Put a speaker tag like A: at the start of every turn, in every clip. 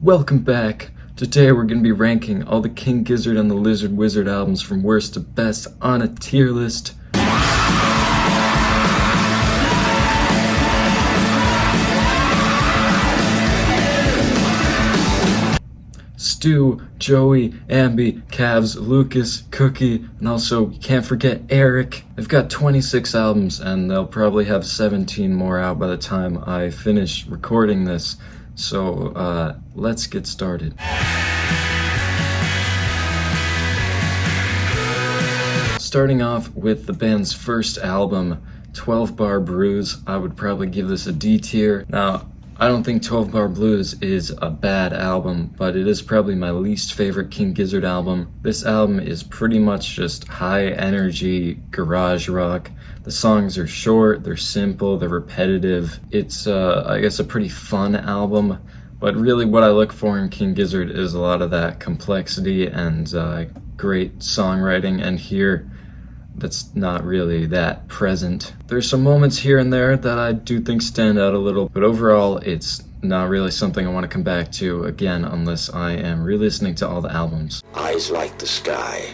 A: Welcome back. Today we're going to be ranking all the King Gizzard and the Lizard Wizard albums from worst to best on a tier list. Stu, Joey, Ambi, Cavs, Lucas, Cookie, and also you can't forget Eric. They've got 26 albums and they'll probably have 17 more out by the time I finish recording this. So let's get started. Starting off with the band's first album, 12 Bar Bruise, I would probably give this a D tier. Now, I don't think 12 Bar Blues is a bad album, but it is probably my least favorite King Gizzard album. This album is pretty much just high energy garage rock. The songs are short, they're simple, they're repetitive. It's, I guess, a pretty fun album, but really what I look for in King Gizzard is a lot of that complexity and great songwriting, and here that's not really that present. There's some moments here and there that I do think stand out a little, but overall it's not really something I want to come back to again unless I am re-listening to all the albums.
B: Eyes like the sky.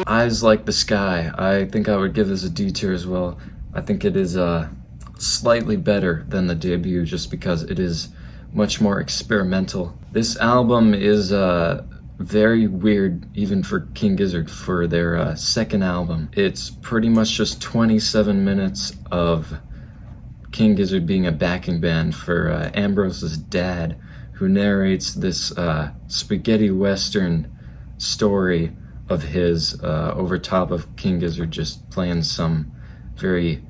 A: Eyes Like the Sky, I think I would give this a D tier as well. I think it is slightly better than the debut just because it is much more experimental. This album is very weird even for King Gizzard for their second album. It's pretty much just 27 minutes of King Gizzard being a backing band for Ambrose's dad, who narrates this spaghetti western story of his over top of King Gizzard just playing some very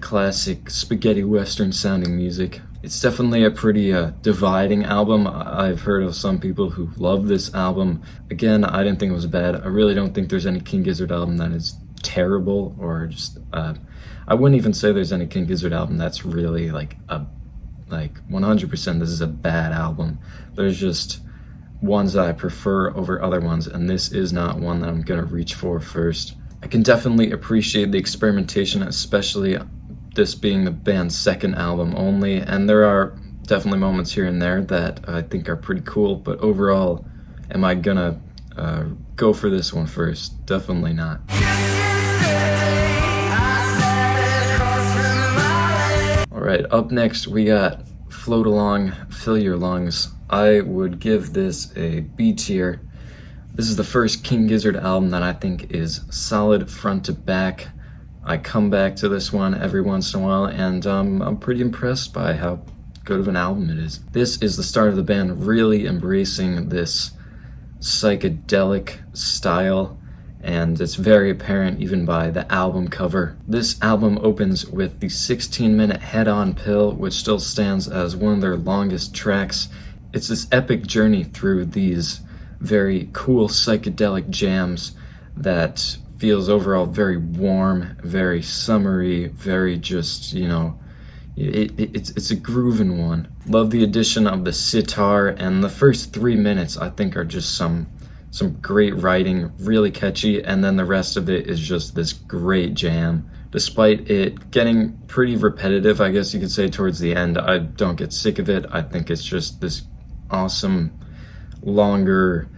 A: classic spaghetti western sounding music. It's definitely a pretty dividing album. I've heard of some people who love this album. Again, I didn't think it was bad. I really don't think there's any King Gizzard album that is terrible or just I wouldn't even say there's any King Gizzard album that's really like 100% this is a bad album. There's just ones that I prefer over other ones, and this is not one that I'm gonna reach for first. I can definitely appreciate the experimentation, especially this being the band's second album only, and there are definitely moments here and there that I think are pretty cool, but overall, am I gonna go for this one first? Definitely not. Alright, up next we got Float Along, Fill Your Lungs. I would give this a B tier. This is the first King Gizzard album that I think is solid front to back. I come back to this one every once in a while, and I'm pretty impressed by how good of an album it is. This is the start of the band really embracing this psychedelic style, and it's very apparent even by the album cover. This album opens with the 16-minute Head On Pill, which still stands as one of their longest tracks. It's this epic journey through these very cool psychedelic jams that feels overall very warm, very summery, very just, you know, it's a groovin' one. Love the addition of the sitar, and the first 3 minutes I think are just some great writing, really catchy, and then the rest of it is just this great jam. Despite it getting pretty repetitive, I guess you could say, towards the end, I don't get sick of it. I think it's just this awesome, longer,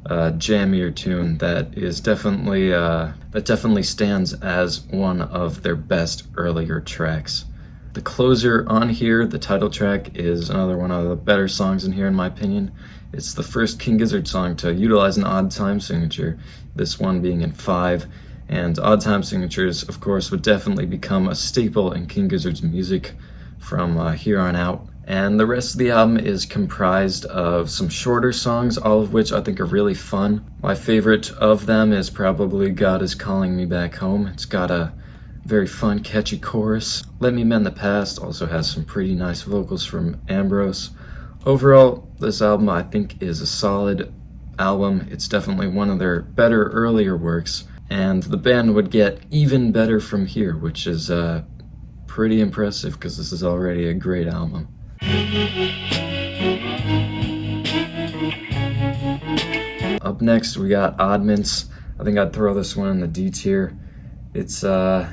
A: jammier tune that is definitely stands as one of their best earlier tracks. The closer on here, the title track, is another one of the better songs in here in my opinion. It's the first King Gizzard song to utilize an odd time signature, this one being in 5, and odd time signatures of course would definitely become a staple in King Gizzard's music from here on out. And the rest of the album is comprised of some shorter songs, all of which I think are really fun. My favorite of them is probably God Is Calling Me Back Home. It's got a very fun, catchy chorus. Let Me Mend the Past also has some pretty nice vocals from Ambrose. Overall, this album I think is a solid album. It's definitely one of their better earlier works, and the band would get even better from here, which is pretty impressive because this is already a great album. Up next we got Oddments. I think I'd throw this one in the D tier. It's I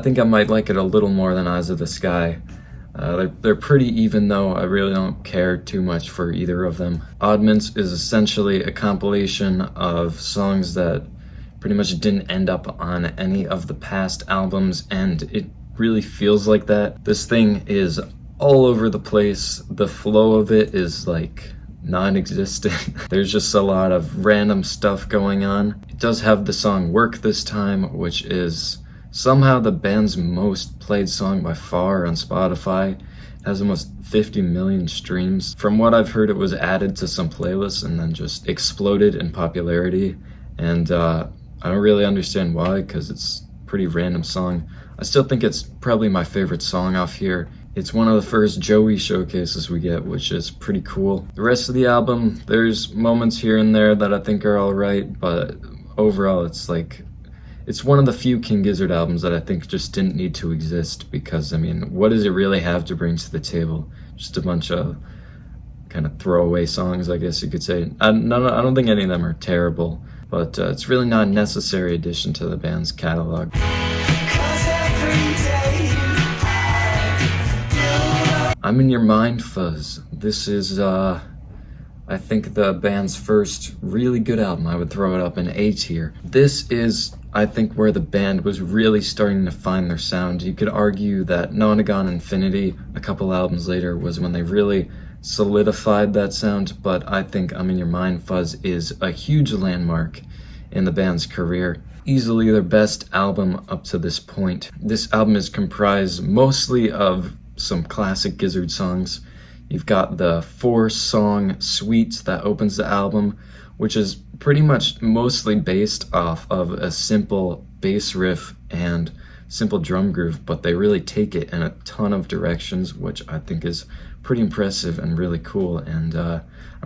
A: think I might like it a little more than Eyes of the Sky. They're pretty even though. I really don't care too much for either of them. Oddments is essentially a compilation of songs that pretty much didn't end up on any of the past albums, and it really feels like that. This thing is all over the place. The flow of it is like non-existent. There's just a lot of random stuff going on. It does have the song Work this time, which is somehow the band's most played song by far on Spotify. It has almost 50 million streams. From what I've heard, it was added to some playlists and then just exploded in popularity. And I don't really understand why, because it's a pretty random song. I still think it's probably my favorite song off here. It's one of the first Joey showcases we get, which is pretty cool. The rest of the album, there's moments here and there that I think are alright, but overall it's like, it's one of the few King Gizzard albums that I think just didn't need to exist, because, I mean, what does it really have to bring to the table? Just a bunch of kind of throwaway songs, I guess you could say. I don't think any of them are terrible, but it's really not a necessary addition to the band's catalog. I'm in Your Mind, Fuzz. This is, I think, the band's first really good album. I would throw it up in A tier. This is, I think, where the band was really starting to find their sound. You could argue that Nonagon Infinity, a couple albums later, was when they really solidified that sound, but I think I'm in Your Mind, Fuzz is a huge landmark in the band's career. Easily their best album up to this point. This album is comprised mostly of some classic Gizzard songs. You've got the 4-song suite that opens the album, which is pretty much mostly based off of a simple bass riff and simple drum groove, but they really take it in a ton of directions, which I think is pretty impressive and really cool, and I'm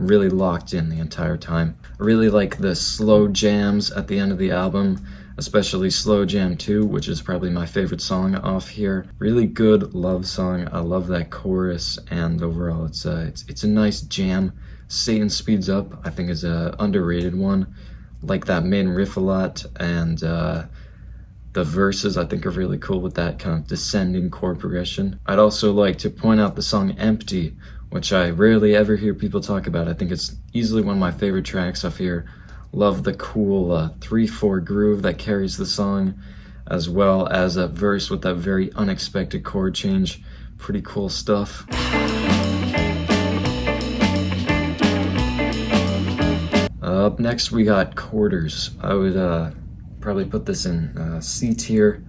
A: really locked in the entire time. I really like the slow jams at the end of the album, especially Slow Jam 2, which is probably my favorite song off here. Really good love song. I love that chorus, and overall it's a nice jam. Satan Speeds Up, I think, is a underrated one. Like that main riff a lot, and the verses I think are really cool with that kind of descending chord progression. I'd also like to point out the song Empty, which I rarely ever hear people talk about. I think it's easily one of my favorite tracks off here. Love the cool 3/4 groove that carries the song, as well as a verse with that very unexpected chord change. Pretty cool stuff. Up next we got Quarters. I would probably put this in C tier.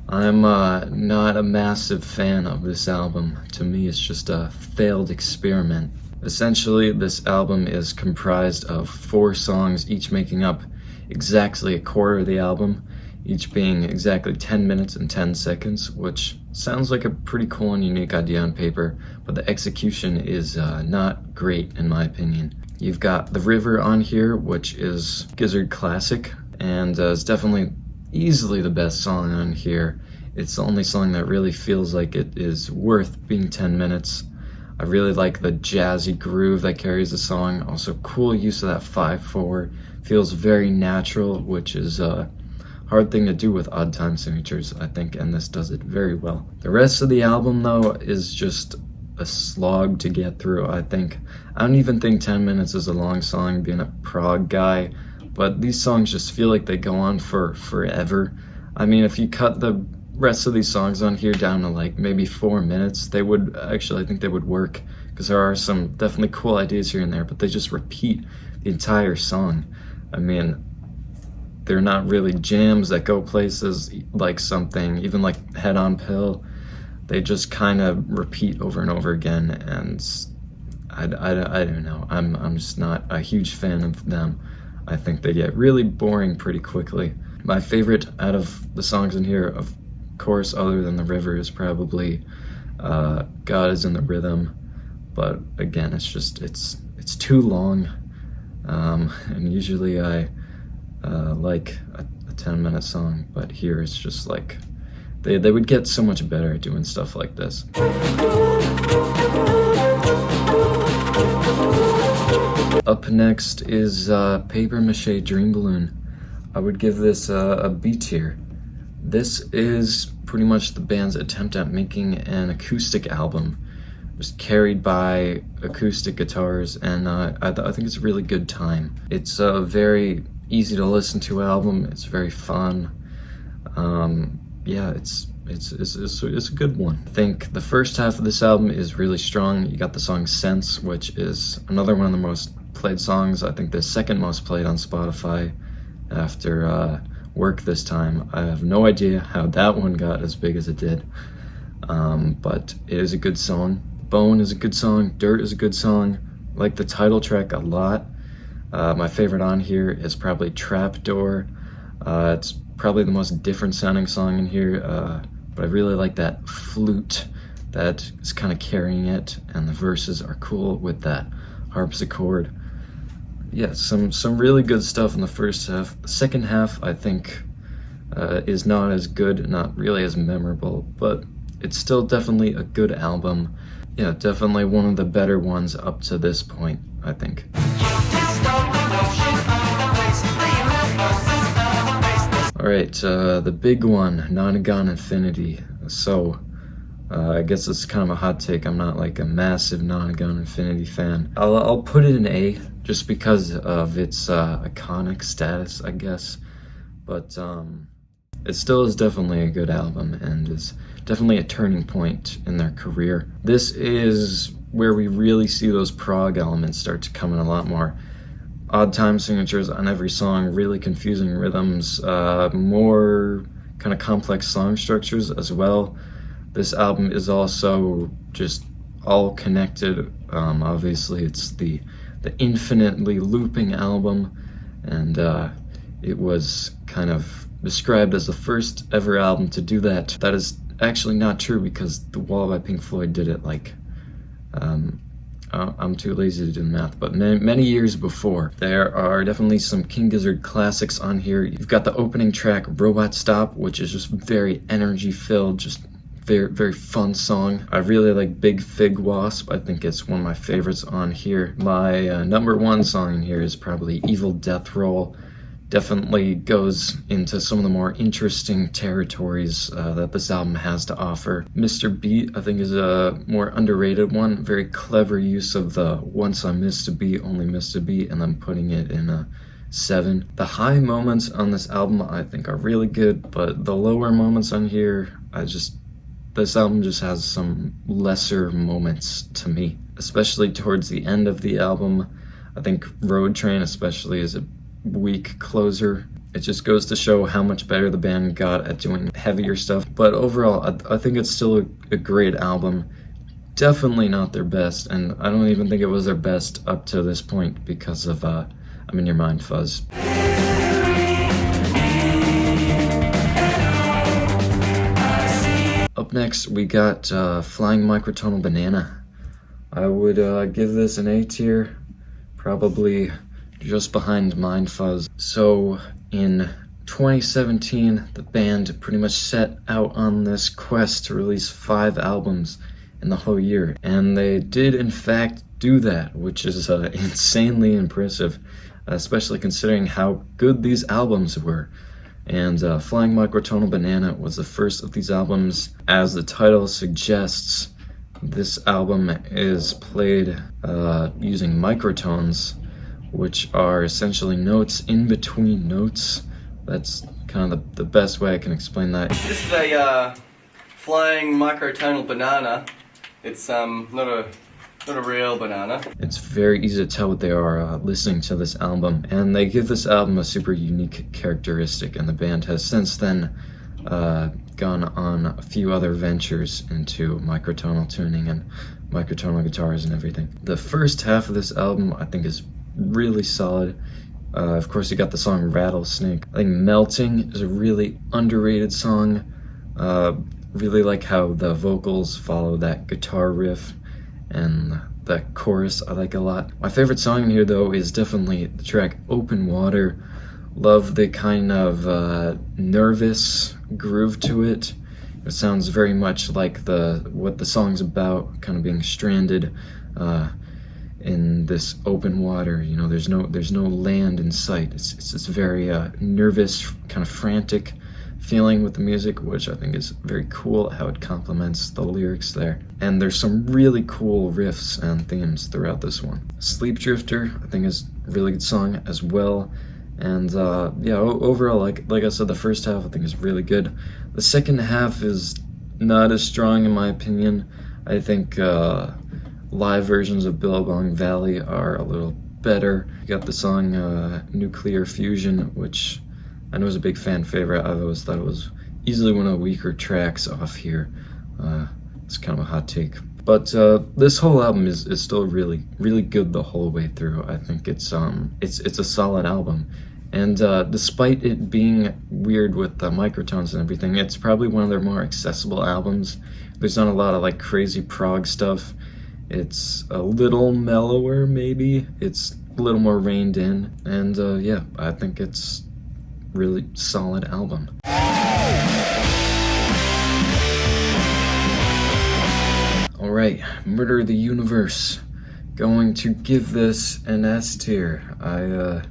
A: I'm not a massive fan of this album. To me, it's just a failed experiment. Essentially, this album is comprised of 4 songs, each making up exactly a quarter of the album, each being exactly 10 minutes and 10 seconds, which sounds like a pretty cool and unique idea on paper, but the execution is not great in my opinion. You've got The River on here, which is Gizzard classic, and is definitely easily the best song on here. It's the only song that really feels like it is worth being 10 minutes. I really like the jazzy groove that carries the song. Also, cool use of that 5/4. Feels very natural, which is a hard thing to do with odd time signatures, I think, and this does it very well. The rest of the album, though, is just a slog to get through, I think. I don't even think 10 minutes is a long song, being a prog guy, but these songs just feel like they go on for forever. I mean, if you cut the rest of these songs on here down to like maybe 4 minutes, they would actually, I think they would work, because there are some definitely cool ideas here and there, but they just repeat the entire song. I mean, they're not really jams that go places like something, even like Head on Pill. They just kind of repeat over and over again, and I don't know. I'm just not a huge fan of them. I think they get really boring pretty quickly. My favorite out of the songs in here, of course, other than The River, is probably God Is in the Rhythm, but again, it's just it's too long, and usually I like a 10-minute song, but here it's just like they would get so much better at doing stuff like this. Up next is Paper Mache Dream Balloon. I would give this a B tier. This is pretty much the band's attempt at making an acoustic album, just carried by acoustic guitars, and I think it's a really good time. It's a very easy to listen to album. It's very fun. Yeah, it's a good one. I think the first half of this album is really strong. You got the song Sense, which is another one of the most played songs. I think the second most played on Spotify after Work This Time. I have no idea how that one got as big as it did, but it is a good song. Bone is a good song. Dirt is a good song. I like the title track a lot. My favorite on here is probably Trapdoor. It's probably the most different sounding song in here, but I really like that flute that is kind of carrying it, and the verses are cool with that harpsichord. Yeah, some really good stuff in the first half. The second half, I think, is not as good, not really as memorable, but it's still definitely a good album. Yeah, definitely one of the better ones up to this point, I think. Alright, the big one, Nonagon Infinity. So, I guess it's kind of a hot take. I'm not like a massive Nonagon Infinity fan. I'll put it an A, just because of its iconic status, I guess. But it still is definitely a good album, and is definitely a turning point in their career. This is where we really see those prog elements start to come in a lot more. Odd time signatures on every song, really confusing rhythms, more kind of complex song structures as well. This album is also just all connected. Obviously, it's the infinitely looping album, and it was kind of described as the first ever album to do that. That is actually not true, because The Wall by Pink Floyd did it like, I'm too lazy to do the math, but many years before. There are definitely some King Gizzard classics on here. You've got the opening track, Robot Stop, which is just very energy filled, just very, very fun song. I really like Big Fig Wasp. I think it's one of my favorites on here. My number one song in here is probably Evil Death Roll. Definitely goes into some of the more interesting territories that this album has to offer. Mr. Beat, I think, is a more underrated one. Very clever use of the once I missed a beat, only missed a beat, and then putting it in a 7. The high moments on this album, I think, are really good, but the lower moments on here, this album just has some lesser moments to me, especially towards the end of the album. I think Road Train especially is a weak closer. It just goes to show how much better the band got at doing heavier stuff. But overall, I think it's still a great album. Definitely not their best, and I don't even think it was their best up to this point because of I'm in Your Mind, Fuzz. Up next, we got Flying Microtonal Banana. I would give this an A tier, probably just behind Mind Fuzz. So in 2017, the band pretty much set out on this quest to release 5 albums in the whole year, and they did in fact do that, which is insanely impressive, especially considering how good these albums were. And Flying Microtonal Banana was the first of these albums. As the title suggests, this album is played using microtones, which are essentially notes in between notes. That's kind of the best way I can explain that.
C: This is a flying microtonal banana. It's not a real banana.
A: It's very easy to tell what they are listening to this album, and they give this album a super unique characteristic, and the band has since then gone on a few other ventures into microtonal tuning and microtonal guitars and everything. The first half of this album, I think, is really solid. Of course, you got the song Rattlesnake. I think Melting is a really underrated song. Really like how the vocals follow that guitar riff, and that chorus I like a lot. My favorite song in here, though, is definitely the track Open Water. Love the kind of nervous groove to it. It sounds very much like what the song's about, kind of being stranded in this open water. You know, there's no land in sight. It's very nervous, kind of frantic feeling with the music, which I think is very cool, how it complements the lyrics there. And there's some really cool riffs and themes throughout this one. Sleep Drifter, I think, is a really good song as well. And yeah, overall, like I said, the first half I think is really good. The second half is not as strong in my opinion. I think live versions of Billabong Valley are a little better. You got the song Nuclear Fusion, which I know is a big fan favorite. I've always thought it was easily one of the weaker tracks off here. It's kind of a hot take. But this whole album is still really, really good the whole way through. I think it's a solid album. And despite it being weird with the microtones and everything, it's probably one of their more accessible albums. There's not a lot of like crazy prog stuff. It's a little mellower, maybe. It's a little more reined in. And yeah, I think it's really solid album. Alright, Murder of the Universe. Going to give this an S tier. I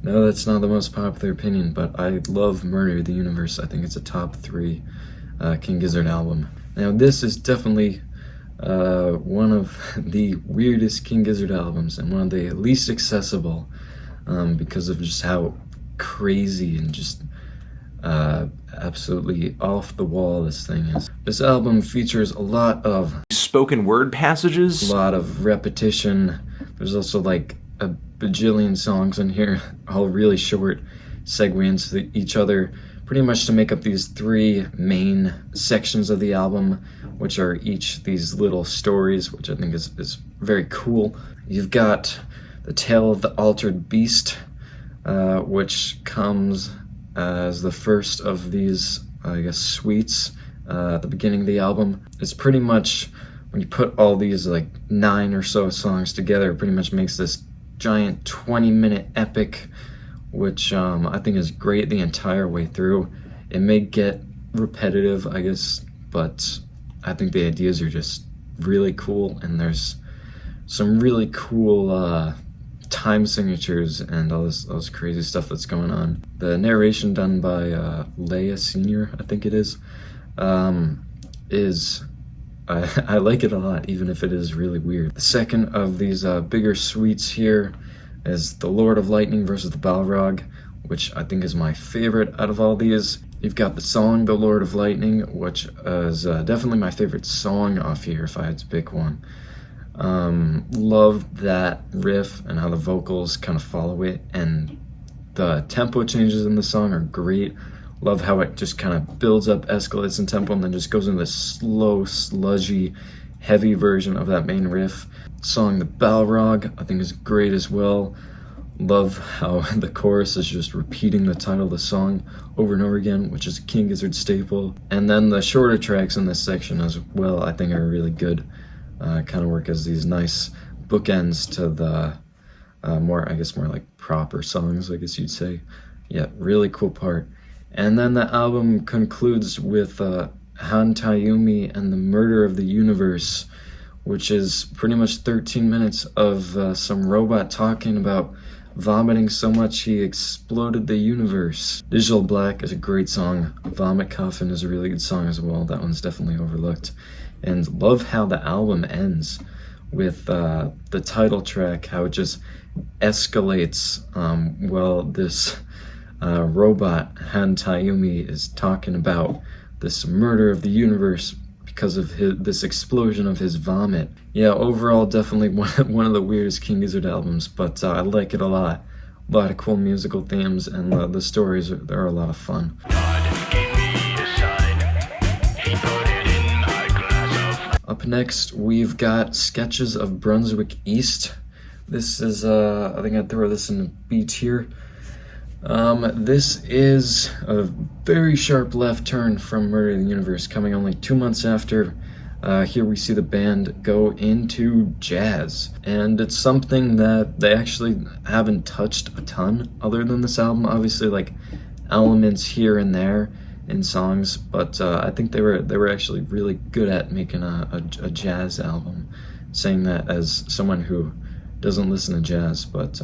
A: know that's not the most popular opinion, but I love Murder of the Universe. I think it's a top 3 King Gizzard album. Now this is definitely one of the weirdest King Gizzard albums and one of the least accessible because of just how crazy and just absolutely off the wall this thing is. This album features a lot of
D: spoken word passages,
A: a lot of repetition. There's also like a bajillion songs in here, all really short, segue into each other, pretty much to make up these 3 main sections of the album, which are each these little stories, which I think is very cool. You've got The Tale of the Altered Beast, which comes as the first of these, I guess, suites at the beginning of the album. It's pretty much, when you put all these like 9 or so songs together, it pretty much makes this giant 20-minute epic, which I think is great the entire way through. It may get repetitive, I guess, but I think the ideas are just really cool, and there's some really cool time signatures and all this crazy stuff that's going on. The narration done by Leia Sr., I think it is I like it a lot, even if it is really weird. The second of these bigger suites here is The Lord of Lightning versus the Balrog, which I think is my favorite out of all these. You've got the song The Lord of Lightning, which is definitely my favorite song off here if I had to pick one. Love that riff and how the vocals kind of follow it, and the tempo changes in the song are great. Love how it just kind of builds up, escalates in tempo, and then just goes into this slow, sludgy, heavy version of that main riff. Song The Balrog I think is great as well. Love how the chorus is just repeating the title of the song over and over again, which is a King Gizzard staple. And then the shorter tracks in this section as well I think are really good. Kind of work as these nice bookends to the more like proper songs, I guess you'd say. Yeah, really cool part. And then the album concludes with Han Tayumi and the Murder of the Universe, which is pretty much 13 minutes of some robot talking about vomiting so much he exploded the universe. Digital Black is a great song. Vomit Coffin is a really good song as well. That one's definitely overlooked. And love how the album ends with the title track, how it just escalates while this robot, Han Tayumi, is talking about this murder of the universe because of this explosion of his vomit. Yeah, overall, definitely one of the weirdest King Gizzard albums, but I like it a lot. A lot of cool musical themes, and the stories are a lot of fun. Up next, we've got Sketches of Brunswick East. This is, I think I'd throw this in B tier. This is a very sharp left turn from Murder of the Universe, coming only 2 months after. Here we see the band go into jazz, and it's something that they actually haven't touched a ton other than this album. Obviously, like elements here and there in songs, but I think they were actually really good at making a jazz album. Saying that as someone who doesn't listen to jazz, but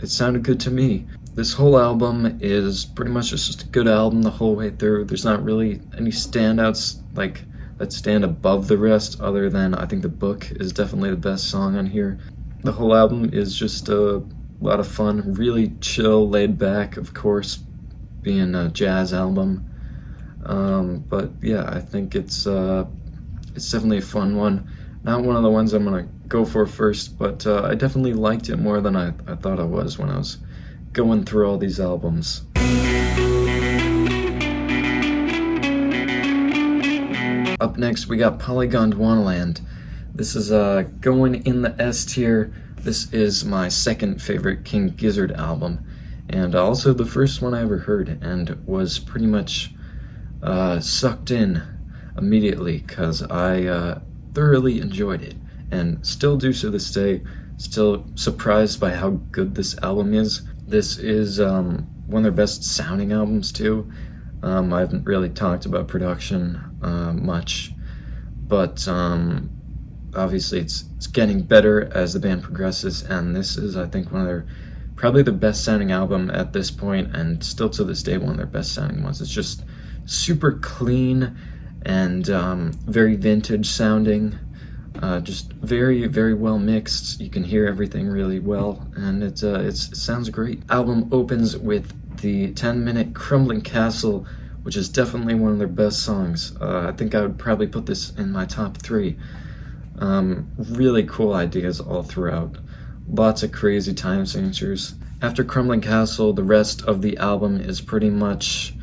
A: it sounded good to me. This whole album is pretty much just a good album the whole way through. There's not really any standouts like that stand above the rest, other than I think The Book is definitely the best song on here. The whole album is just a lot of fun, really chill, laid back, of course, being a jazz album. But yeah, I think it's definitely a fun one. Not one of the ones I'm gonna go for first, but I definitely liked it more than I thought I was when I was going through all these albums. Up next, we got Polygondwanaland. This is going in the S tier. This is my second favorite King Gizzard album, and also the first one I ever heard, and was pretty much sucked in immediately because I thoroughly enjoyed it, and still do to this day. Still surprised by how good this album is. This is one of their best sounding albums too. I haven't really talked about production much, but obviously it's getting better as the band progresses, and this is, I think, one of their probably the best sounding album at this point, and still to this day one of their best sounding ones. It's just super clean and very vintage sounding, just very, very well mixed. You can hear everything really well, and it sounds great. Album opens with the 10-minute Crumbling Castle, which is definitely one of their best songs. I think I would probably put this in my top 3. Really cool ideas all throughout. Lots of crazy time signatures. After Crumbling Castle, the rest of the album is pretty much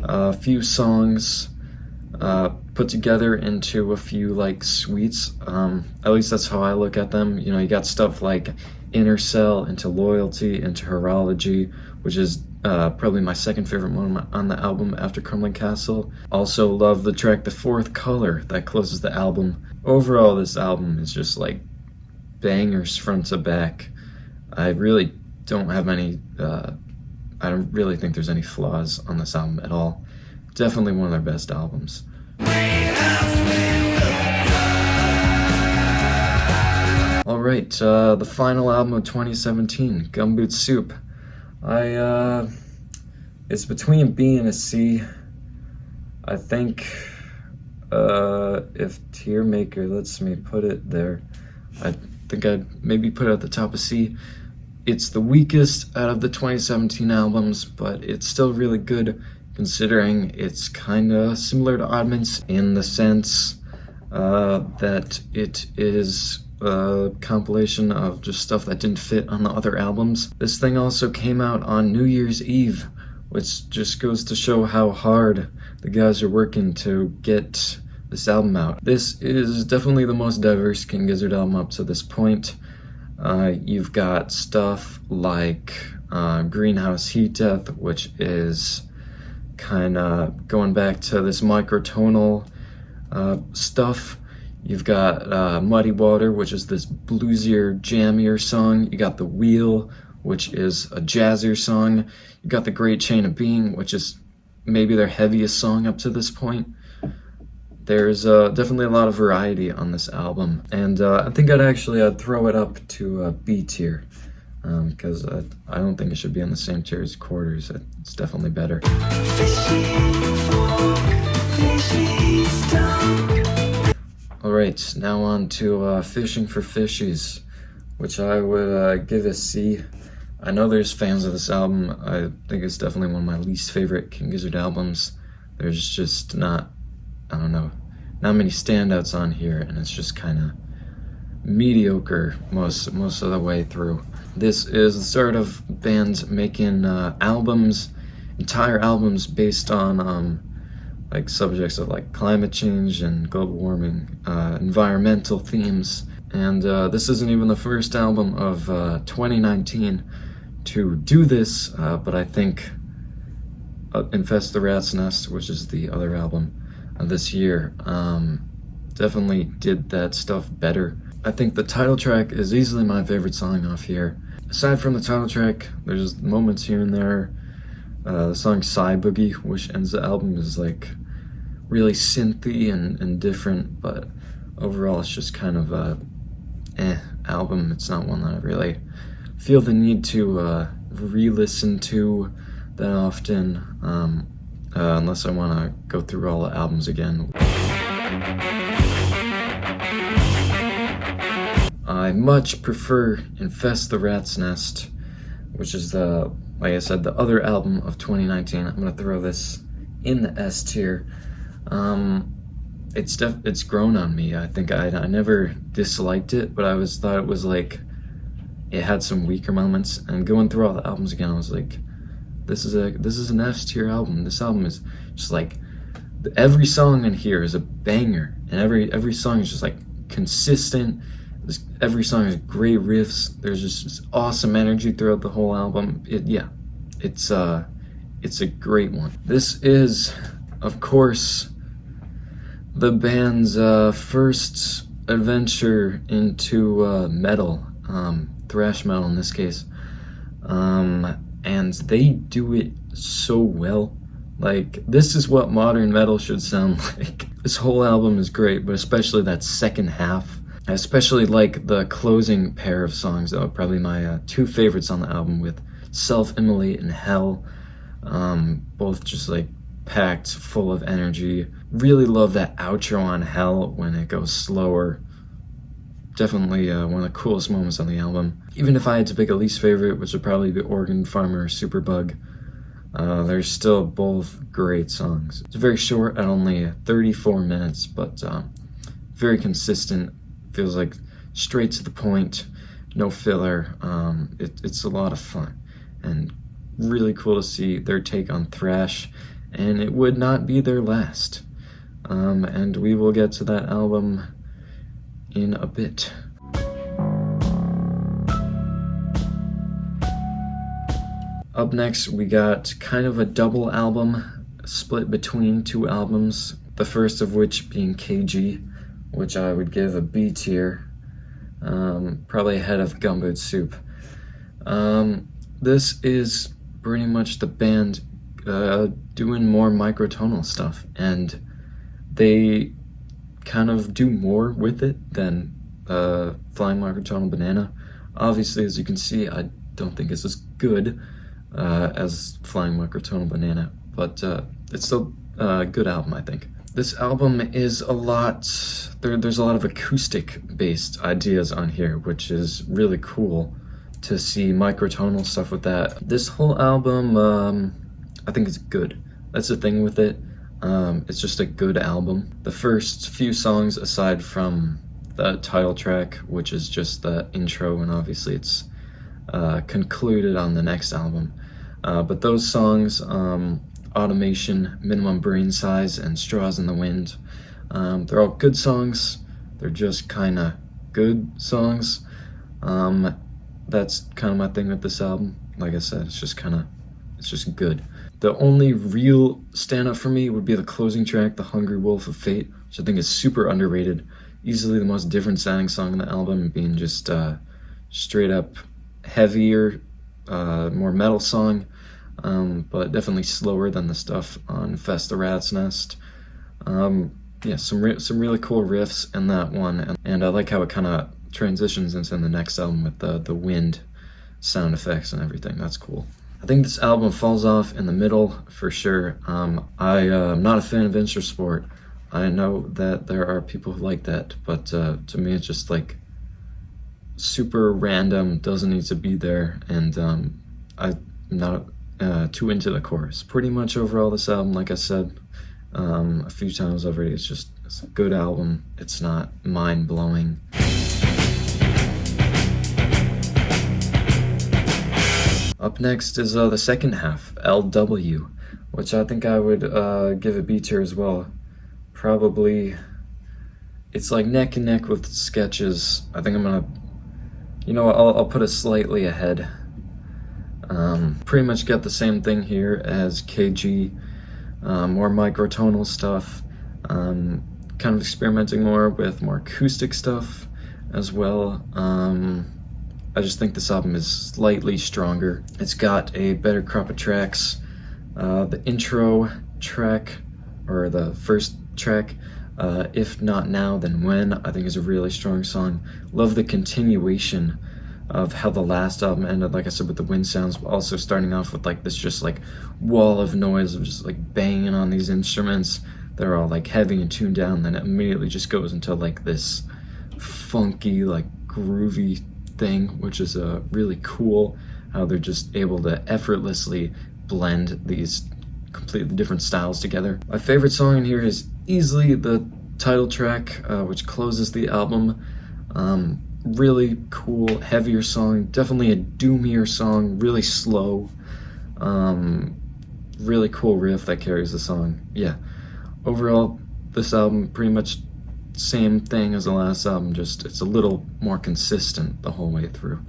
A: a few songs put together into a few like suites. At least that's how I look at them. You know, you got stuff like Inner Cell, Into Loyalty, Into Horology, which is probably my second favorite one on the album after Crumbling Castle. Also love the track The Fourth Color that closes the album. Overall, this album is just like bangers front to back. I really don't have any, I don't really think there's any flaws on this album at all. Definitely one of their best albums. Alright, the final album of 2017, Gumboot Soup. It's between a B and a C. I think if Tier Maker lets me put it there, I think I'd maybe put it at the top of C. It's the weakest out of the 2017 albums, but it's still really good considering it's kind of similar to Oddments in the sense that it is a compilation of just stuff that didn't fit on the other albums. This thing also came out on New Year's Eve, which just goes to show how hard the guys are working to get this album out. This is definitely the most diverse King Gizzard album up to this point. You've got stuff like Greenhouse Heat Death, which is kind of going back to this microtonal stuff. You've got Muddy Water, which is this bluesier, jammier song. You got The Wheel, which is a jazzier song. You got The Great Chain of Being, which is maybe their heaviest song up to this point. There's definitely a lot of variety on this album, and I think I'd throw it up to B tier, because I don't think it should be on the same tier as Quarters. It's definitely better. Alright, now on to Fishing for Fishies, which I would give a C. I know there's fans of this album. I think it's definitely one of my least favorite King Gizzard albums. There's just not many standouts on here, and it's just kind of mediocre most of the way through. This is the start of bands making entire albums based on like subjects of like climate change and global warming, environmental themes. And this isn't even the first album of 2019 to do this, but I think Infest the Rat's Nest, which is the other album of this year, definitely did that stuff better. I think the title track is easily my favorite song off here. Aside from the title track, there's moments here and there. The song Psy Boogie, which ends the album, is like really synthy and different, but overall it's just kind of a album. It's not one that I really feel the need to re-listen to that often, unless I want to go through all the albums again. I much prefer Infest the Rat's Nest, which is like I said, the other album of 2019. I'm gonna throw this in the S tier. It's grown on me. I think I never disliked it, but I thought it was like, it had some weaker moments, and going through all the albums again, I was like, this is an S tier album. This album is just like, every song in here is a banger, and every song is just like consistent. Every song has great riffs. There's just awesome energy throughout the whole album. It's a great one. This is, of course, the band's first adventure into metal, thrash metal in this case, and they do it so well. Like, this is what modern metal should sound like. This whole album is great, but especially that second half. I especially like the closing pair of songs, though. Probably my two favorites on the album, with Self-Immolate and Hell. Both just like packed full of energy. Really love that outro on Hell when it goes slower. Definitely one of the coolest moments on the album. Even if I had to pick a least favorite, which would probably be Organ Farmer or Superbug, they're still both great songs. It's very short at only 34 minutes, but very consistent. Feels like straight to the point, no filler. It's a lot of fun and really cool to see their take on thrash, and it would not be their last. And we will get to that album in a bit. Up next, we got kind of a double album split between two albums, the first of which being KG, which I would give a B tier, probably ahead of Gumboot Soup. This is pretty much the band doing more microtonal stuff, and they kind of do more with it than Flying Microtonal Banana. Obviously, as you can see, I don't think it's as good as Flying Microtonal Banana, but it's still a good album, I think. This album is there's a lot of acoustic-based ideas on here, which is really cool to see microtonal stuff with that. This whole album, I think it's good. That's the thing with it. It's just a good album. The first few songs, aside from the title track, which is just the intro, and obviously it's concluded on the next album. But those songs, Automation, Minimum Brain Size, and Straws in the Wind, they're all good songs. They're just kind of good songs. That's kind of my thing with this album. Like I said, it's just good. The only real stand-up for me would be the closing track, The Hungry Wolf of Fate, which I think is super underrated. Easily the most different sounding song on the album, being just straight up heavier, more metal song, but definitely slower than the stuff on Infest the Rat's Nest. Yeah, some really cool riffs in that one, and I like how it kind of transitions into the next album with the wind sound effects and everything. That's cool. I think this album falls off in the middle for sure. I'm not a fan of Intersport. I know that there are people who like that, but to me it's just like super random, doesn't need to be there, and I'm not too into the chorus. Pretty much overall, this album, like I said a few times already, it's a good album. It's not mind-blowing. Up next is the second half, LW, which I think I would give a B tier as well. Probably, it's like neck and neck with Sketches. I think I'm gonna, I'll put it slightly ahead. Pretty much get the same thing here as KG, more microtonal stuff, kind of experimenting more with more acoustic stuff as well. I just think this album is slightly stronger. It's got a better crop of tracks. The intro track, or the first track, If Not Now Then When, I think is a really strong song. Love the continuation of how the last album ended, like I said, with the wind sounds, also starting off with like this just like wall of noise of just like banging on these instruments that are all like heavy and tuned down, then it immediately just goes into like this funky, like groovy thing, which is really cool how they're just able to effortlessly blend these completely different styles together. My favorite song in here is easily the title track, which closes the album. Really cool, heavier song, definitely a doomier song, really slow, really cool riff that carries the song. Yeah, overall, this album pretty much same thing as the last album, just it's a little more consistent the whole way through.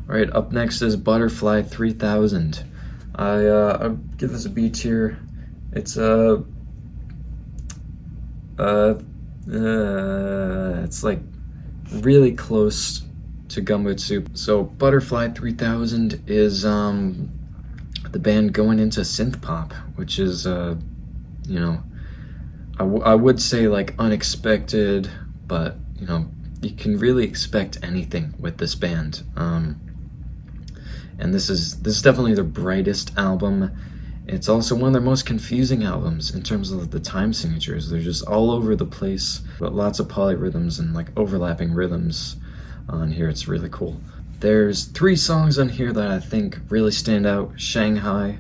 A: Alright, up next is Butterfly 3000. I'll give this a B tier. It's it's like really close to Gumboot Soup. So Butterfly 3000 is the band going into synth pop, which is you know, I would say like unexpected, but you know, you can really expect anything with this band. And this is definitely their brightest album. It's also one of their most confusing albums in terms of the time signatures. They're just all over the place, but lots of polyrhythms and like overlapping rhythms on here. It's really cool. There's 3 songs on here that I think really stand out. Shanghai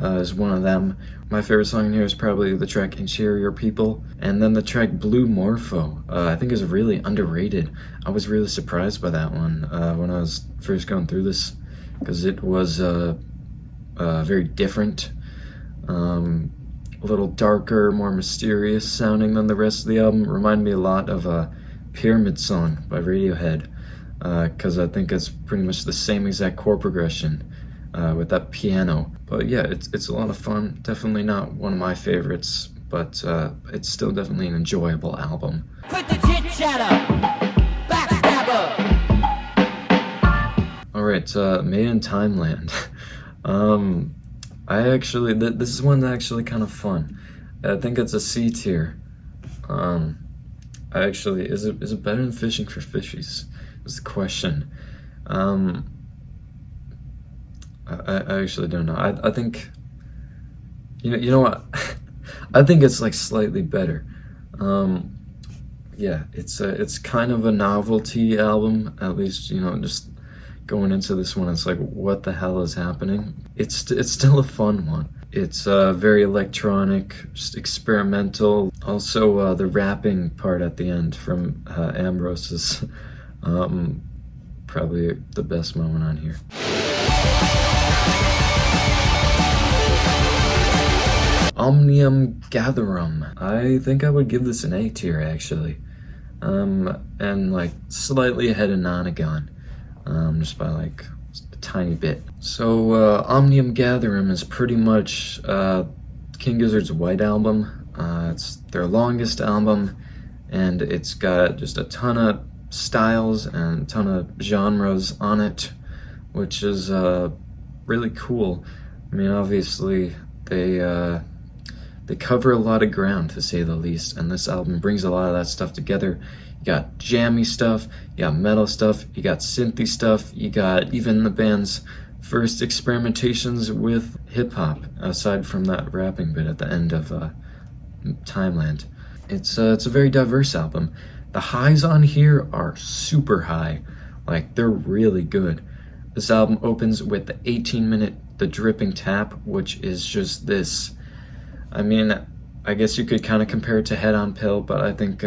A: is one of them. My favorite song in here is probably the track Interior People, and then the track Blue Morpho. I think is really underrated. I was really surprised by that one when I was first going through this, because it was very different, a little darker, more mysterious sounding than the rest of the album. It reminded me a lot of a Pyramid Song by Radiohead, because I think it's pretty much the same exact chord progression with that piano. But yeah, it's a lot of fun. Definitely not one of my favorites, but it's still definitely an enjoyable album.
E: Quit the chit chatter, backstabber.
A: Alright, Made in Timeland. I actually, this is one that's actually kind of fun. I think it's a C tier. I actually, is it better than Fishing for Fishies? Is the question. I actually don't know. I think, you know what? I think it's like slightly better. Yeah, it's kind of a novelty album, at least, you know, just going into this one, it's like, what the hell is happening? It's still a fun one. It's very electronic, just experimental. Also, the rapping part at the end from Ambrose is probably the best moment on here. Omnium Gatherum. I think I would give this an A tier, actually. And like slightly ahead of Nonagon. Just by like a tiny bit. So Omnium Gatherum is pretty much King Gizzard's White Album. It's their longest album, and it's got just a ton of styles and a ton of genres on it, which is really cool. I mean, obviously they cover a lot of ground, to say the least, and this album brings a lot of that stuff together. You got jammy stuff, you got metal stuff, you got synthy stuff, you got even the band's first experimentations with hip-hop, aside from that rapping bit at the end of Timeland. It's a very diverse album. The highs on here are super high, like they're really good. This album opens with the 18-minute The Dripping Tap, which is just this, I mean, I guess you could kind of compare it to Head on Pill, but I think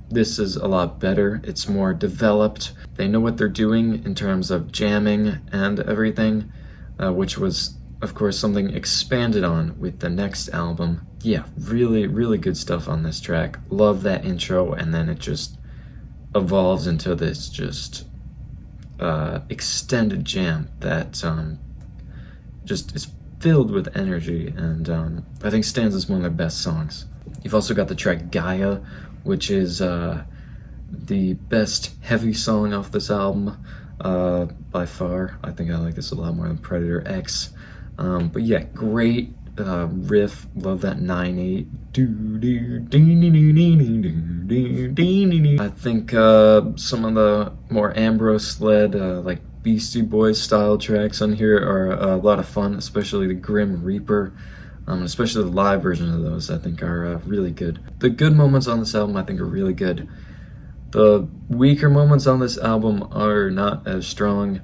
A: this is a lot better. It's more developed. They know what they're doing in terms of jamming and everything, which was, of course, something expanded on with the next album. Yeah, really, really good stuff on this track. Love that intro, and then it just evolves into this just extended jam that just is filled with energy, and I think stands as one of their best songs. You've also got the track Gaia, which is the best heavy song off this album by far. I think I like this a lot more than Predator X. But yeah, great riff. Love that 9/8. I think some of the more Ambrose-led, like Beastie Boys style tracks on here are a lot of fun, especially the Grim Reaper. Especially the live version of those, I think are really good. The good moments on this album, I think, are really good. The weaker moments on this album are not as strong,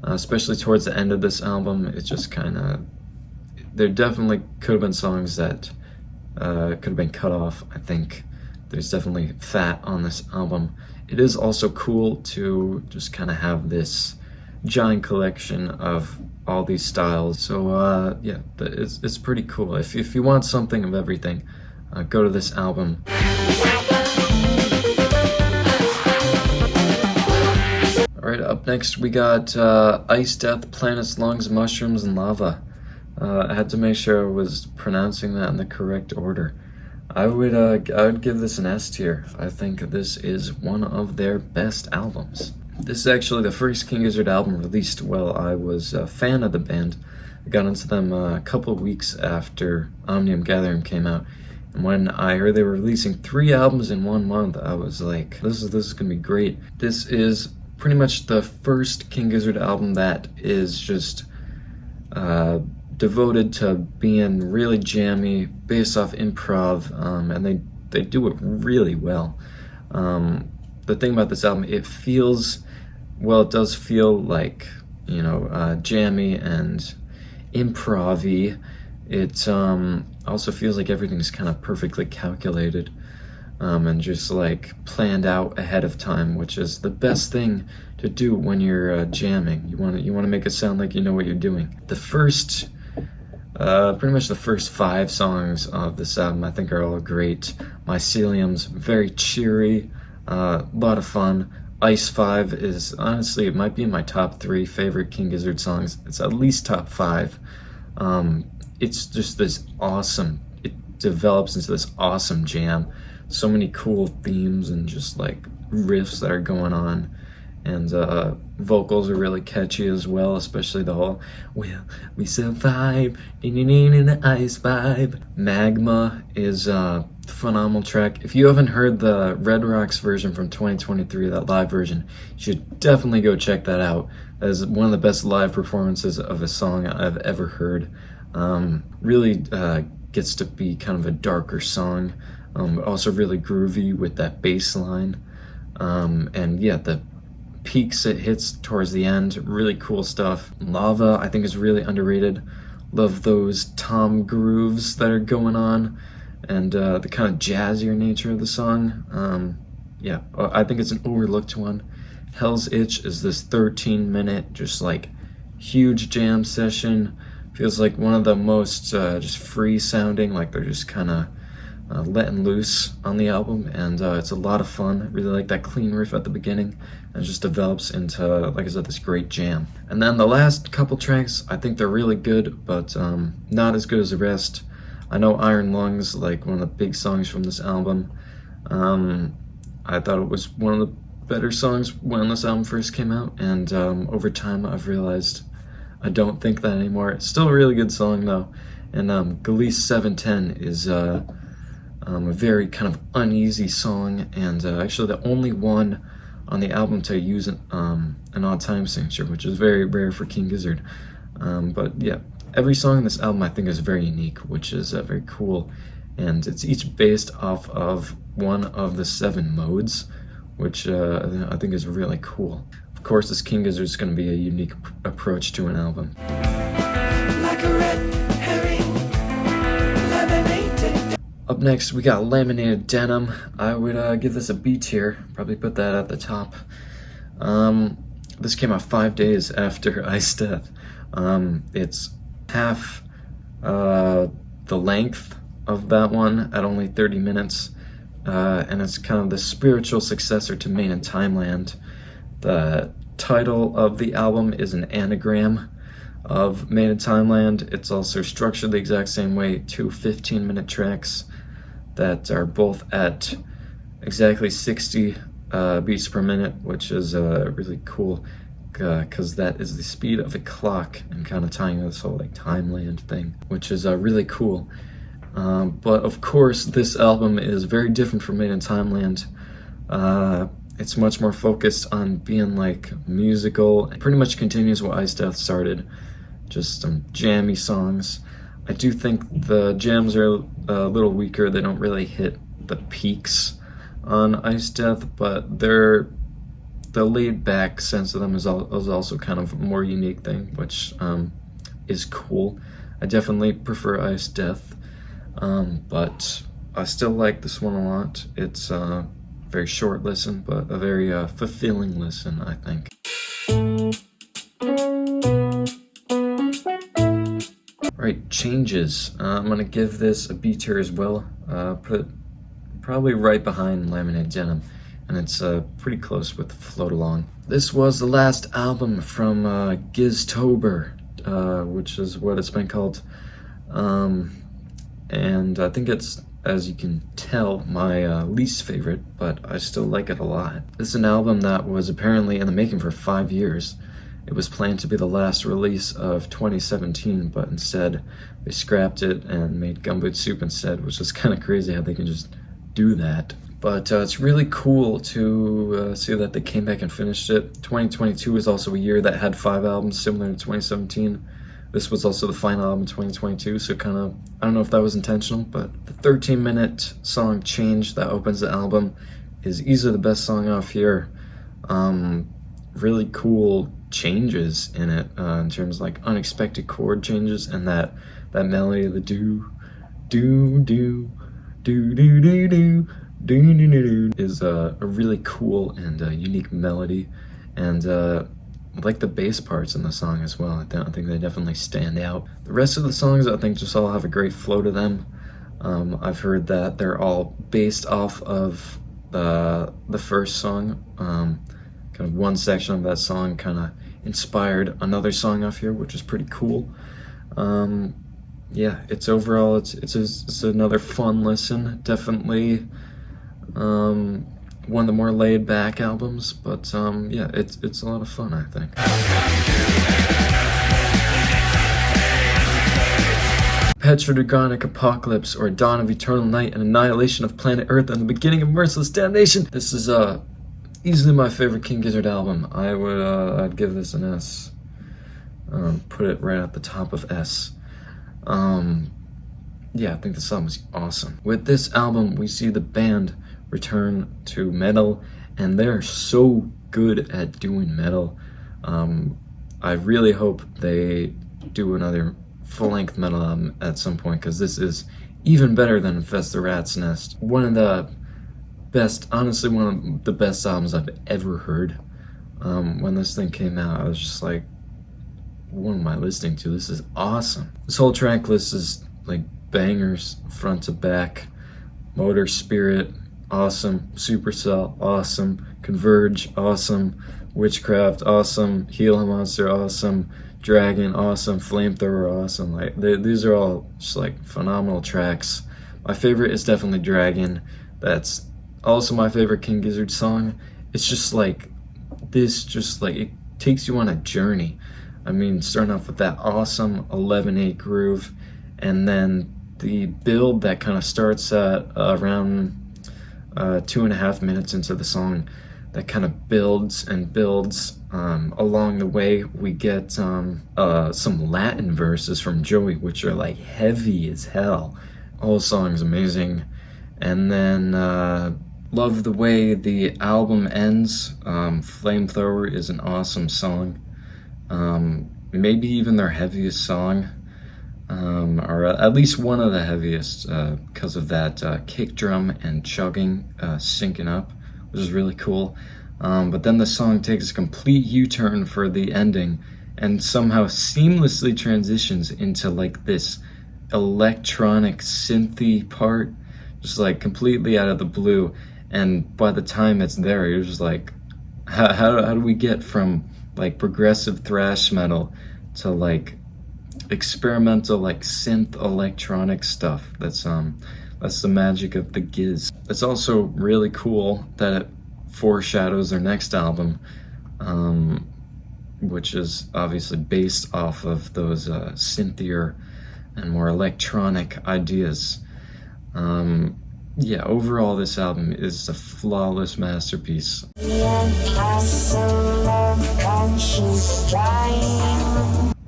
A: especially towards the end of this album. It's just kind of, there definitely could have been songs that could have been cut off. I think there's definitely fat on this album. It is also cool to just kind of have this giant collection of all these styles. So yeah, it's pretty cool. If you want something of everything, go to this album. Alright, up next we got Ice Death, Planets, Lungs, Mushrooms, and Lava. I had to make sure I was pronouncing that in the correct order. I would give this an S tier. I think this is one of their best albums. This is actually the first King Gizzard album released while I was a fan of the band. I got into them a couple of weeks after Omnium Gatherum came out. And when I heard they were releasing 3 albums in 1 month, I was like, this is gonna be great. This is pretty much the first King Gizzard album that is just devoted to being really jammy, based off improv, and they do it really well. The thing about this album, it feels, well, it does feel like, you know, jammy and improv-y. It also feels like everything's kind of perfectly calculated, and just like planned out ahead of time, which is the best thing to do when you're jamming. You want to make it sound like you know what you're doing. The first, pretty much the first 5 songs of this album, I think, are all great. Mycelium's very cheery, a lot of fun. Ice 5 is, honestly, it might be in my top 3 favorite King Gizzard songs. It's at least top 5. It's just this awesome, it develops into this awesome jam. So many cool themes and just like riffs that are going on. And vocals are really catchy as well, especially the whole, well, we survive in the ice vibe. Magma is a phenomenal track. If you haven't heard the Red Rocks version from 2023, that live version, you should definitely go check that out. That is one of the best live performances of a song I've ever heard. Really gets to be kind of a darker song, but also really groovy with that bass line. And yeah, the peaks it hits towards the end, really cool stuff. Lava, I think, is really underrated. Love those tom grooves that are going on, and the kind of jazzier nature of the song. Yeah, I think it's an overlooked one. Hell's Itch is this 13-minute, just like huge jam session. Feels like one of the most just free sounding, like they're just kind of letting loose on the album, and it's a lot of fun. I really like that clean riff at the beginning, and it just develops into, like I said, this great jam. And then the last couple tracks, I think they're really good, but not as good as the rest. I know Iron Lungs, like one of the big songs from this album, I thought it was one of the better songs when this album first came out, and over time I've realized I don't think that anymore. It's still a really good song though. And Galeese 710 is a very kind of uneasy song, and actually the only one on the album to use an odd time signature, which is very rare for King Gizzard. But yeah, every song in this album I think is very unique, which is very cool, and it's each based off of one of the 7 modes, which I think is really cool. Of course, this King Gizzard is going to be a unique approach to an album.
E: Like a red herring, laminated.
A: Up next, we got Laminated Denim. I would give this a B tier, probably put that at the top. This came out 5 days after Ice Death. It's half the length of that one at only 30 minutes, and it's kind of the spiritual successor to Main and Timeland. The title of the album is an anagram of Main and Timeland. It's also structured the exact same way, 2 15-minute tracks that are both at exactly 60 beats per minute, which is really cool. because that is the speed of a clock, and kind of tying this whole like Timeland thing, which is really cool. But of course, this album is very different from Made in Timeland. It's much more focused on being like musical. It pretty much continues what Ice Death started, just some jammy songs. I do think the jams are a little weaker. They don't really hit the peaks on Ice Death, but the laid back sense of them is also kind of a more unique thing, which is cool. I definitely prefer Ice Death, but I still like this one a lot. It's a very short listen, but a very fulfilling listen, I think. Right, Changes. I'm gonna give this a B tier as well. Put probably right behind Laminated Denim, and it's pretty close with Float Along. This was the last album from Giztober, which is what it's been called, and I think it's, as you can tell, my least favorite, but I still like it a lot. This is an album that was apparently in the making for 5 years. It was planned to be the last release of 2017, but instead they scrapped it and made Gumboot Soup instead, which is kind of crazy how they can just do that. But it's really cool to see that they came back and finished it. 2022 was also a year that had 5 albums similar to 2017. This was also the final album in 2022, so kind of, I don't know if that was intentional, but the 13-minute song Change that opens the album is easily the best song off here. Really cool changes in it, in terms of like unexpected chord changes, and that melody of the do do do do do do do do do do is a really cool and unique melody, and I like the bass parts in the song as well. I think they definitely stand out. The rest of the songs, I think, just all have a great flow to them. I've heard that they're all based off of the first song. Kind of one section of that song kind of inspired another song off here, which is pretty cool. Yeah, it's overall it's another fun listen. Definitely one of the more laid back albums, but yeah, it's a lot of fun, I think. PetroDragonic Apocalypse, or Dawn of Eternal Night, and Annihilation of Planet Earth, and the beginning of Merciless Damnation. This is easily my favorite King Gizzard album. I'd give this an S. Put it right at the top of S. Yeah, I think this album is awesome. With this album, we see the band return to metal, and they're so good at doing metal. I really hope they do another full-length metal album at some point, because this is even better than Infest the Rat's Nest. One of the best, honestly, one of the best albums I've ever heard. When this thing came out, I was just like, what am I listening to? This is awesome. This whole track list is like bangers front to back. Motor Spirit, awesome. Supercell, awesome. Converge, awesome. Witchcraft, awesome. Gila Monster, awesome. Dragon, awesome. Flamethrower, awesome. Like these are all just like phenomenal tracks. My favorite is definitely Dragon. That's also my favorite King Gizzard song. It's just like this, just like it takes you on a journey. I mean, starting off with that awesome 11/8 groove, and then the build that kind of starts at around 2.5 minutes into the song, that kind of builds and builds. Along the way, we get some Latin verses from Joey, which are like heavy as hell. Whole song's amazing. And then love the way the album ends. Flamethrower is an awesome song. Maybe even their heaviest song, or at least one of the heaviest, because of that kick drum and chugging syncing up, which is really cool. But then the song takes a complete U-turn for the ending, and somehow seamlessly transitions into like this electronic synthy part, just like completely out of the blue. And by the time it's there, you're just like, how do we get from like progressive thrash metal to like experimental like synth electronic stuff? That's the magic of the Giz. It's also really cool that it foreshadows their next album. which is obviously based off of those synthier and more electronic ideas. Yeah, overall this album is a flawless masterpiece.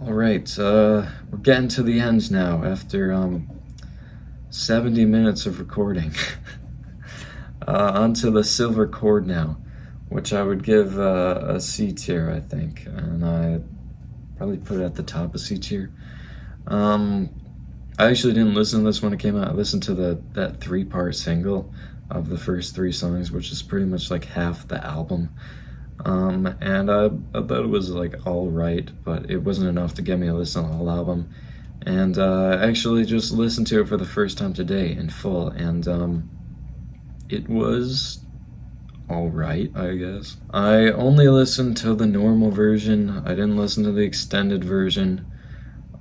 A: Alright, we're getting to the end now after 70 minutes of recording. Onto the silver chord now, which I would give a C tier, I think, and I probably put it at the top of C tier. I actually didn't listen to this when it came out. I listened to that 3-part single of the first 3 songs, which is pretty much like half the album. And I thought it was like alright, but it wasn't enough to get me to listen to the whole album. And I actually just listened to it for the first time today in full, and it was alright, I guess. I only listened to the normal version. I didn't listen to the extended version.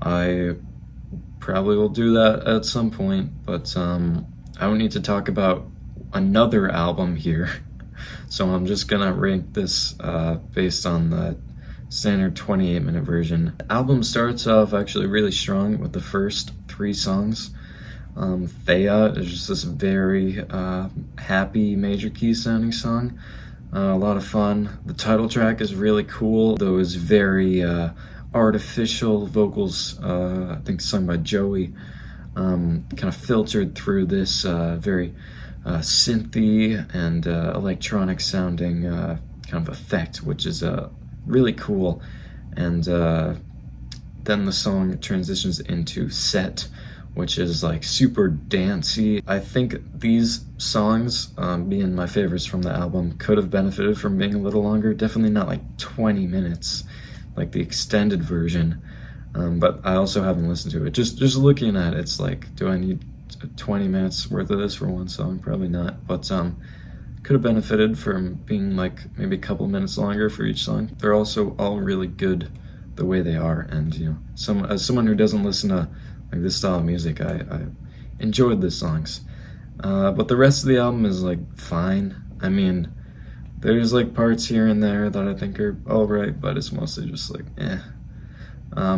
A: I probably will do that at some point, but I don't need to talk about another album here. So I'm just gonna rank this based on the standard 28-minute version. The album starts off actually really strong with the first 3 songs. Thea is just this very happy major key sounding song. A lot of fun. The title track is really cool. Those very artificial vocals, I think sung by Joey, kind of filtered through this very synthy and electronic sounding kind of effect, which is really cool. And then the song transitions into Set, which is like super dancey. I think these songs, being my favorites from the album, could have benefited from being a little longer. Definitely not like 20 minutes like the extended version, but I also haven't listened to it. Just looking at it, it's like, do I need 20 minutes worth of this for one song? Probably not, but could have benefited from being like maybe a couple minutes longer for each song. They're also all really good the way they are, and you know, as someone who doesn't listen to like this style of music, I enjoyed the songs. But the rest of the album is like fine. I mean, there's like parts here and there that I think are alright, but it's mostly just like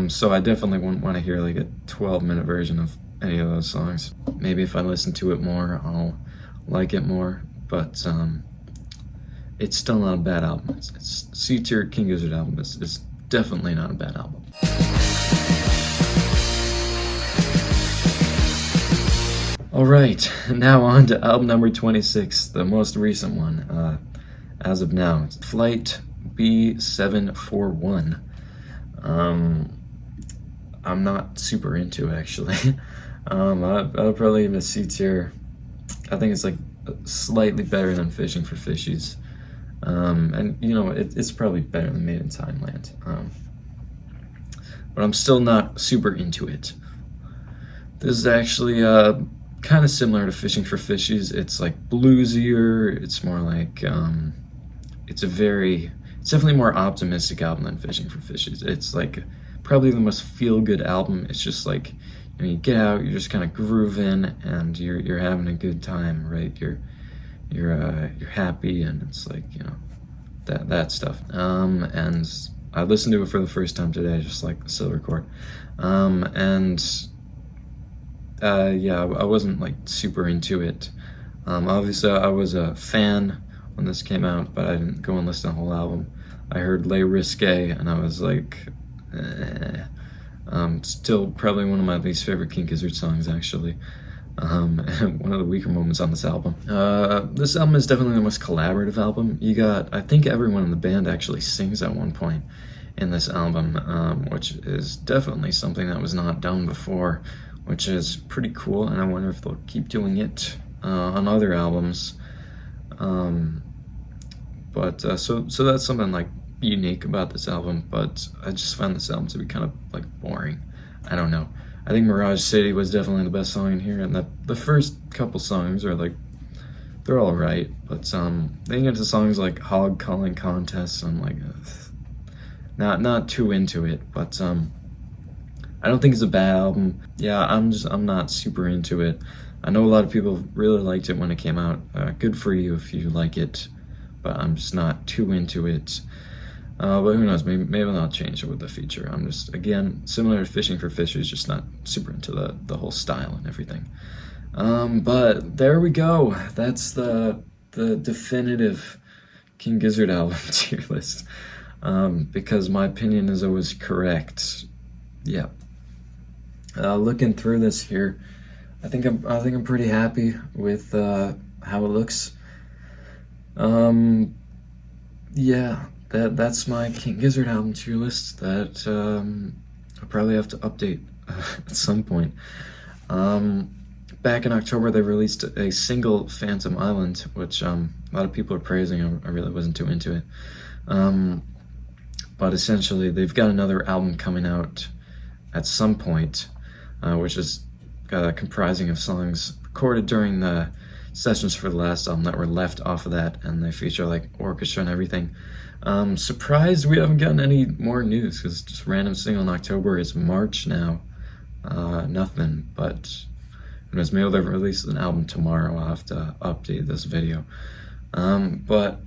A: so I definitely wouldn't want to hear like a 12-minute version of any of those songs. Maybe if I listen to it more, I'll like it more, but it's still not a bad album. It's C-tier King Gizzard album. It's definitely not a bad album. Alright, now on to album number 26, the most recent one. As of now, it's Flight B741. I'm not super into it, actually. I'll probably give it a C tier. I think it's like slightly better than Fishing for Fishies. And you know, it's probably better than Made in Timeland. But I'm still not super into it. This is actually kind of similar to Fishing for Fishies. It's like bluesier. It's more like it's definitely more optimistic album than Fishing for Fishies. It's like probably the most feel-good album. It's just like, you know, you get out, you're just kind of grooving, and you're having a good time, right? You're happy, and it's like, you know, that stuff. And I listened to it for the first time today, just like the silver chord. Yeah, I wasn't like super into it. Obviously, I was a fan when this came out, but I didn't go and listen to the whole album. I heard Les Risques, and I was like, still probably one of my least favorite King Gizzard songs, actually. And one of the weaker moments on this album. This album is definitely the most collaborative album. You got, I think everyone in the band actually sings at one point in this album, which is definitely something that was not done before, which is pretty cool, and I wonder if they'll keep doing it on other albums. So that's something like unique about this album, but I just found this album to be kind of like boring. I don't know. I think Mirage City was definitely the best song in here, and the first couple songs are like, they're all right, but then you get to songs like Hog Calling Contest, I'm like, not too into it, but I don't think it's a bad album. Yeah, I'm not super into it. I know a lot of people really liked it when it came out. Good for you if you like it, but I'm just not too into it. But who knows, maybe I'll change it with the feature. I'm just, again, similar to fishing for fishes, just not super into the whole style and everything. But there we go. That's the definitive King Gizzard album tier list. Because my opinion is always correct. Yeah. Looking through this here, I think I'm pretty happy with how it looks. Yeah, that's my King Gizzard album tier list that I'll probably have to update at some point. Back in October, they released a single Phantom Island, which a lot of people are praising. I really wasn't too into it. But essentially, they've got another album coming out at some point, which is comprising of songs recorded during the sessions for the last album that were left off of that, and they feature like orchestra and everything. Surprised we haven't gotten any more news, because just random single in October. Is March now. Nothing, but who knows, maybe they'll release an album tomorrow. I'll have to update this video. But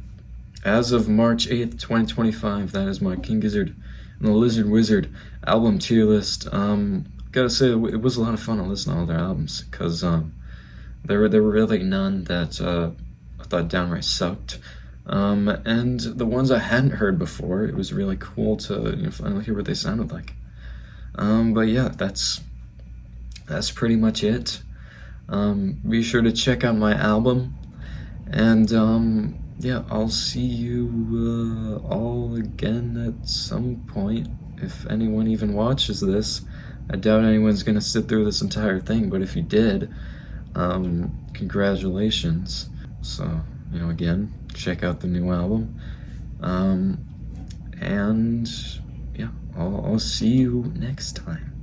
A: as of March 8th, 2025, that is my King Gizzard and the Lizard Wizard album tier list. Gotta say, it was a lot of fun to listen to all their albums, because there were really none that I thought downright sucked. And the ones I hadn't heard before, it was really cool to finally hear what they sounded like. But yeah, that's pretty much it. Be sure to check out my album, and yeah, I'll see you all again at some point, if anyone even watches this. I doubt anyone's gonna sit through this entire thing, but if you did, congratulations. So, again, check out the new album. And yeah, I'll see you next time.